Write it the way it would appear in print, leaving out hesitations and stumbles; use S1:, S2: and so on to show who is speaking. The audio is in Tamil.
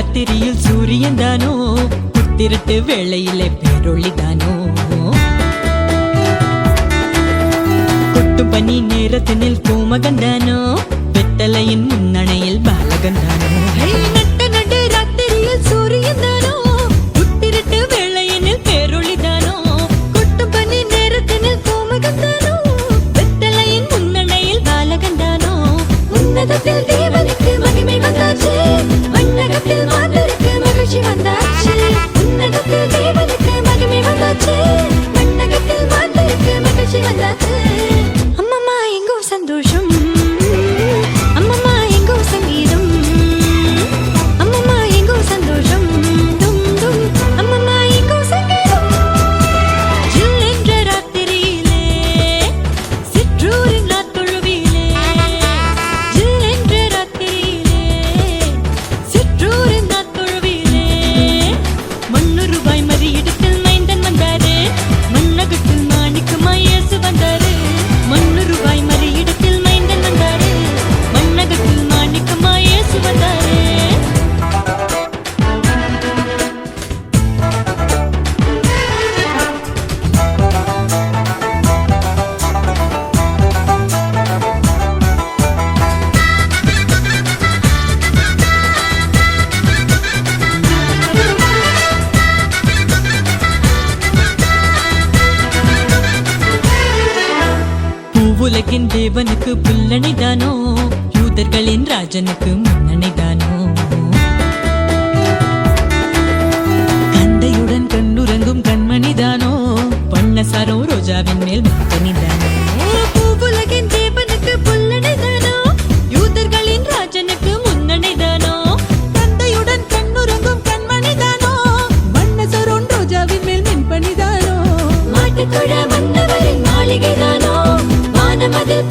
S1: ராத்திரியில் சூரியன் தானோ, புத்திரட்டு வேளையிலே பேரொளிதானோ. கொட்டும் பனி நேரத்தினில் கோமகந்தானோ, வெத்தலையின் முன்னணையில் பாலகந்தானோ. நட்டு நட்டு ராத்திரியில் சூரியன் தானோ, புத்திரட்டு வேளையினில் பேரொளிதானோ. கொட்டும் பனி நேரத்தினில் கோமகந்தானோ, வெத்தலையின் முன்னணையில் பாலகந்தானோ. உன்னதத்தில் தேவனுக்கு மகிமை வந்தாச்சு, மண்ணகத்தில் மாந்தருக்கு மகிழ்ச்சி வந்தாச்சு. உன்னதத்தில் தேவனுக்கு மகிமை வந்தாச்சு, மண்ணகத்தில் மாந்தருக்கு மகிழ்ச்சி வந்தாச்சு. அம்மம்மா எங்கோ சந்தோஷம், அம்மம்மா எங்கோ சங்கீதம், அம்மம்மா எங்கோ சந்தோஷம், டும் டும் அம்மம்மா எங்கோ சங்கீதம். ஜில் என்ற ராத்திரியிலே சிற்றூரின் நாத்தொழுவிலே, ஜில் என்ற ராத்திரியிலே சிற்றூரின் நாத்தொழுவிலே. மண்ணுருவாய் மறியிடத்தில் மைந்தன் வந்தாரு, மண்ணகத்தில் மாணிக்கமாய் இயேசு வந்தாரு. மண்ணுருவாய் மறியிடத்தில் மைந்தன் வந்தாரு, மண்ணகத்தில் மாணிக்கமாய் இயேசு வந்தாரு. பூவுலகின் தேவனுக்கு புல்லணைதானோ, யூதர்களின் ராஜனுக்கு முன்னணைதானோ. கந்தையுடன் கண்ணுறங்கும் கண்மணிதானோ, வண்ணசாரோ ரோஜாவின் மேல் மகனிதானோ. பூவுலகின் தேவனுக்கு புல்லணைதானோ, யூதர்களின் ராஜனுக்கு முன்னணைதானோ. கந்தையுடன் கண்ணுறங்கும் கண்மணிதானோ, வண்ணசாரோன் ரோஜாவின் மேல் மின்பணிதானோ. மாட்டுத்தொழ வந்தவரின் மாளிகைதானோ, வானமதில்